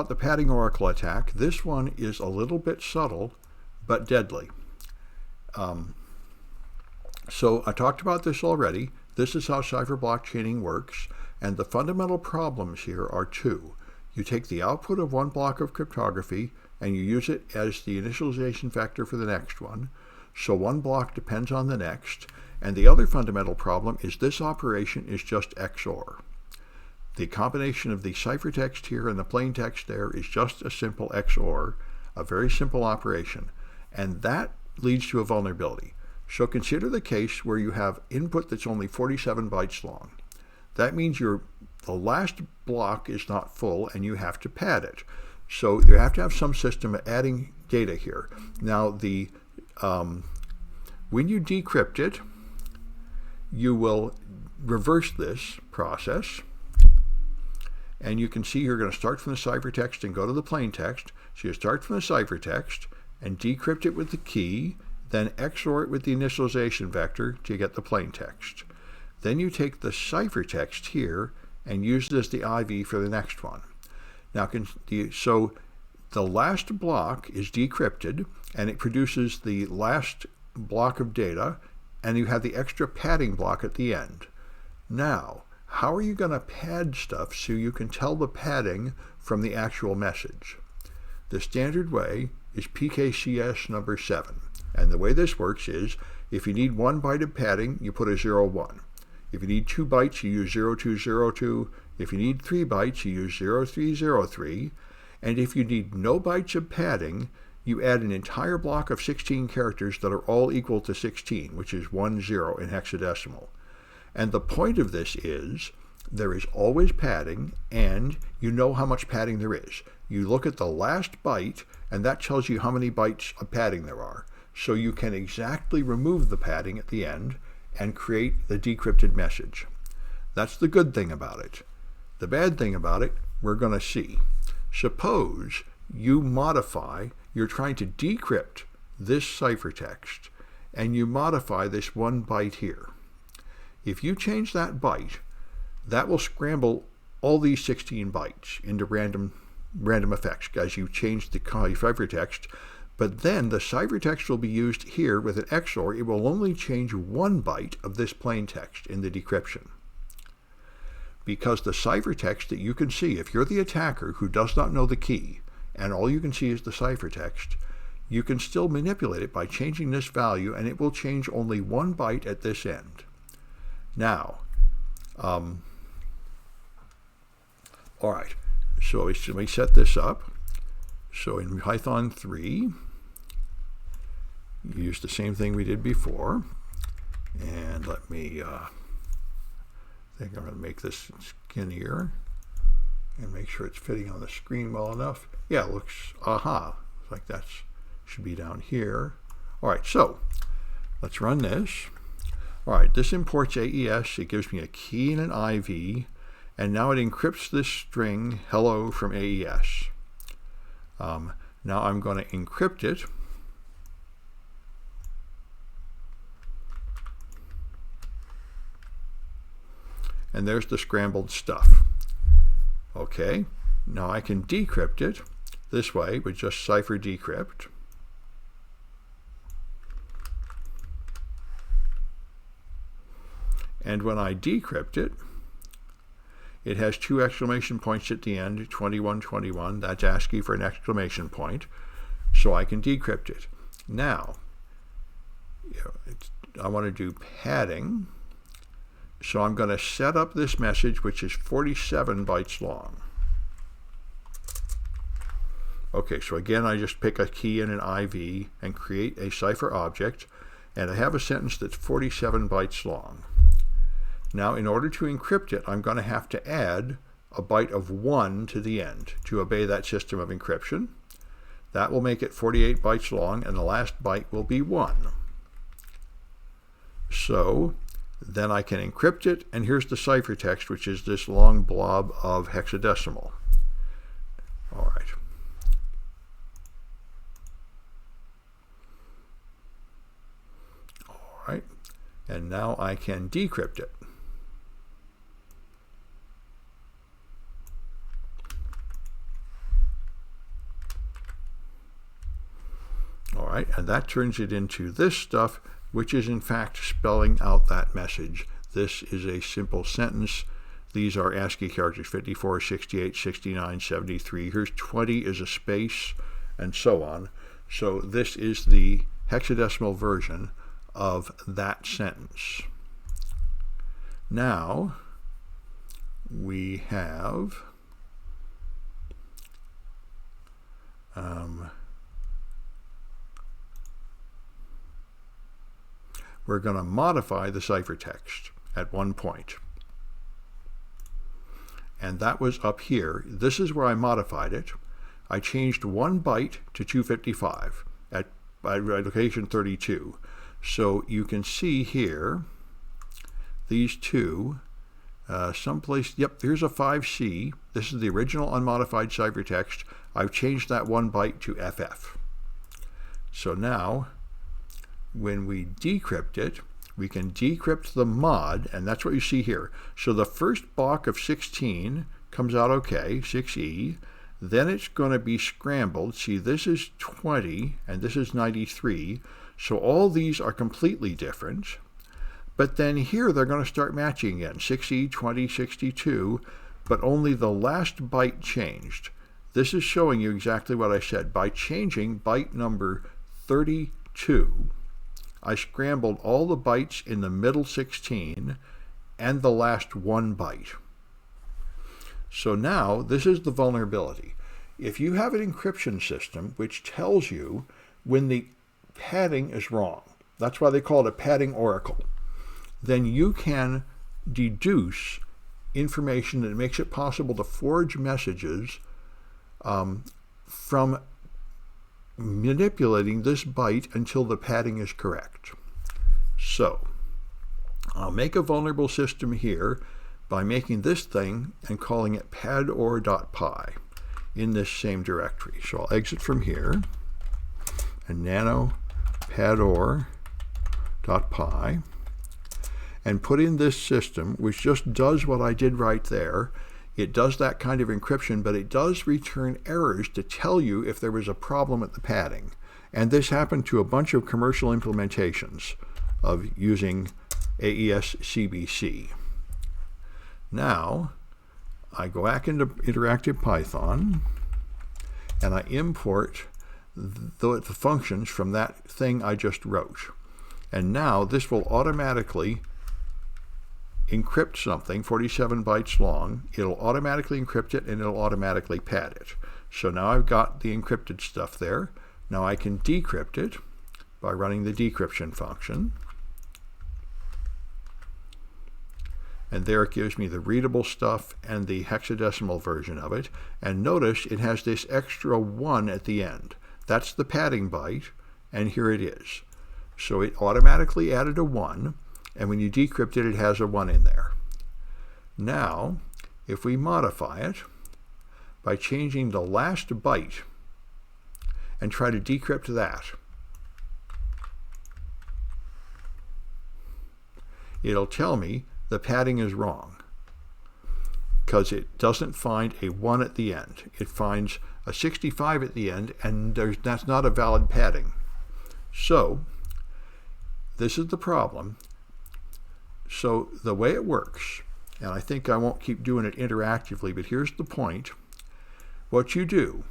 The padding oracle attack. This one is a little bit subtle, but deadly. So I talked about this already. This is how cipher blockchaining works, and the fundamental problems here are two. You take the output of one block of cryptography and you use it as the initialization vector for the next one, so one block depends on the next, and the other fundamental problem is this operation is just XOR. The combination of the ciphertext here and the plain text there is just a simple XOR, a very simple operation, and that leads to a vulnerability. So consider the case where you have input that's only 47 bytes long. That means the last block is not full and you have to pad it. So you have to have some system of adding data here. Now, when you decrypt it, you will reverse this process. And you can see you're going to start from the ciphertext and go to the plain text. So you start from the ciphertext and decrypt it with the key, then XOR it with the initialization vector to get the plain text. Then you take the ciphertext here and use it as the IV for the next one. Now, so the last block is decrypted and it produces the last block of data, and you have the extra padding block at the end. Now, how are you going to pad stuff so you can tell the padding from the actual message? The standard way is PKCS number 7. And the way this works is, if you need 1 byte of padding, you put a 01. If you need 2 bytes, you use 0202. If you need 3 bytes, you use 0303. And if you need no bytes of padding, you add an entire block of 16 characters that are all equal to 16, which is 10 in hexadecimal. And the point of this is there is always padding, and you know how much padding there is. You look at the last byte, and that tells you how many bytes of padding there are. So you can exactly remove the padding at the end and create the decrypted message. That's the good thing about it. The bad thing about it, we're going to see. Suppose you're trying to decrypt this ciphertext, and you modify this 1 byte here. If you change that byte, that will scramble all these 16 bytes into random effects as you change the ciphertext, but then the ciphertext will be used here with an XOR. It will only change 1 byte of this plain text in the decryption. Because the ciphertext that you can see, if you're the attacker who does not know the key, and all you can see is the ciphertext, you can still manipulate it by changing this value, and it will change only 1 byte at this end. Now, all right, so let me set this up. So in Python 3, you use the same thing we did before. And let me, I think I'm going to make this skinnier and make sure it's fitting on the screen well enough. Yeah, it looks, like that should be down here. All right, so let's run this. All right, this imports AES. It gives me a key and an IV, and now it encrypts this string hello from AES. Now I'm going to encrypt it. And there's the scrambled stuff. Okay, now I can decrypt it this way with just cipher decrypt. And when I decrypt it, it has 2 exclamation points at the end, 2121. That's ASCII for an exclamation point. So I can decrypt it. Now, I want to do padding. So I'm going to set up this message, which is 47 bytes long. Okay, so again, I just pick a key and an IV and create a cipher object. And I have a sentence that's 47 bytes long. Now, in order to encrypt it, I'm going to have to add a byte of 1 to the end to obey that system of encryption. That will make it 48 bytes long, and the last byte will be 1. So then I can encrypt it, and here's the ciphertext, which is this long blob of hexadecimal. All right. All right. And now I can decrypt it. right, and that turns it into this stuff, which is in fact spelling out that message. This is a simple sentence. These are ASCII characters, 54, 68, 69, 73. Here's 20 is a space, and so on. So this is the hexadecimal version of that sentence. Now we have we're going to modify the ciphertext at one point. And that was up here. This is where I modified it. I changed 1 byte to 255 at location 32. So you can see here, these two, someplace, yep, here's a 5C. This is the original unmodified ciphertext. I've changed that 1 byte to FF. So now, when we decrypt it, we can decrypt the mod, and that's what you see here. So the first block of 16 comes out okay, 6E. Then it's going to be scrambled. See, this is 20, and this is 93. So all these are completely different. But then here they're going to start matching again, 6E, 20, 62, but only the last byte changed. This is showing you exactly what I said. By changing byte number 32, I scrambled all the bytes in the middle 16 and the last 1 byte. So now this is the vulnerability. If you have an encryption system which tells you when the padding is wrong, that's why they call it a padding oracle, then you can deduce information that makes it possible to forge messages from manipulating this byte until the padding is correct. So I'll make a vulnerable system here by making this thing and calling it pador.py in this same directory. So I'll exit from here and nano pador.py and put in this system, which just does what I did right there. It does that kind of encryption, but it does return errors to tell you if there was a problem at the padding. And this happened to a bunch of commercial implementations of using AES CBC. Now, I go back into Interactive Python, and I import the functions from that thing I just wrote. And now this will automatically encrypt something 47 bytes long. It'll automatically encrypt it and it'll automatically pad it. So now I've got the encrypted stuff there. Now I can decrypt it by running the decryption function. And there it gives me the readable stuff and the hexadecimal version of it. And notice it has this extra 1 at the end. That's the padding byte, and here it is. So it automatically added a 1. And when you decrypt it, it has a 1 in there. Now, if we modify it by changing the last byte and try to decrypt that, it'll tell me the padding is wrong because it doesn't find a 1 at the end. It finds a 65 at the end, and that's not a valid padding. So, this is the problem. So the way it works, and I think I won't keep doing it interactively, but here's the point. What you do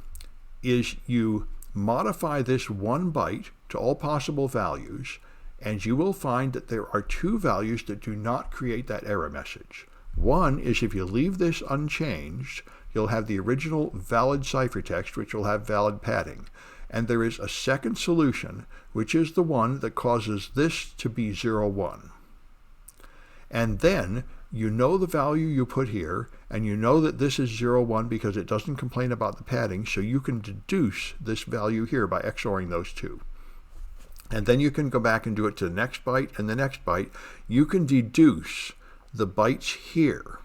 is you modify this 1 byte to all possible values, and you will find that there are 2 values that do not create that error message. One is if you leave this unchanged, you'll have the original valid ciphertext, which will have valid padding. And there is a second solution, which is the one that causes this to be 0, 1. And then you know the value you put here, and you know that this is 0, 1 because it doesn't complain about the padding, so you can deduce this value here by XORing those 2. And then you can go back and do it to the next byte and the next byte. You can deduce the bytes here.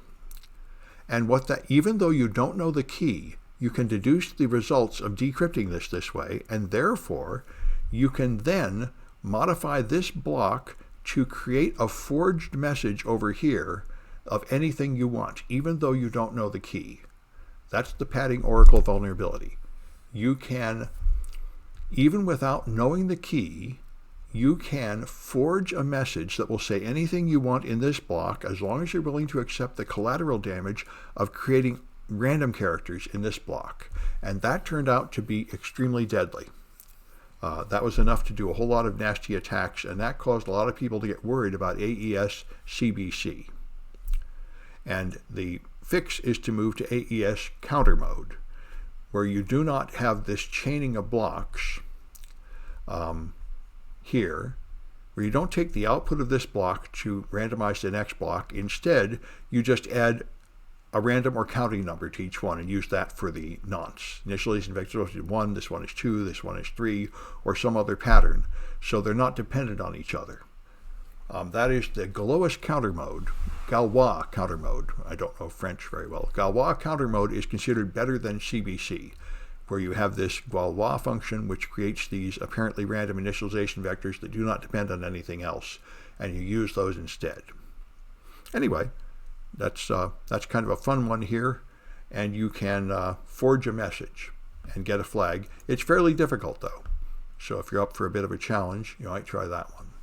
And what that, even though you don't know the key, you can deduce the results of decrypting this way, and therefore you can then modify this block to create a forged message over here of anything you want, even though you don't know the key. That's the padding oracle vulnerability. You can Even without knowing the key, you can forge a message that will say anything you want in this block as long as you're willing to accept the collateral damage of creating random characters in this block. And that turned out to be extremely deadly. That was enough to do a whole lot of nasty attacks, and that caused a lot of people to get worried about AES CBC. And the fix is to move to AES counter mode, where you do not have this chaining of blocks here, where you don't take the output of this block to randomize the next block. Instead, you just add a random or counting number to each one and use that for the nonce. Initialization vectors is 1, this one is 2, this one is 3, or some other pattern. So they're not dependent on each other. That is the Galois counter mode, Galois counter mode. I don't know French very well. Galois counter mode is considered better than CBC, where you have this Galois function which creates these apparently random initialization vectors that do not depend on anything else, and you use those instead. Anyway, that's kind of a fun one here, and you can forge a message and get a flag. It's fairly difficult though, so if you're up for a bit of a challenge, you might try that one.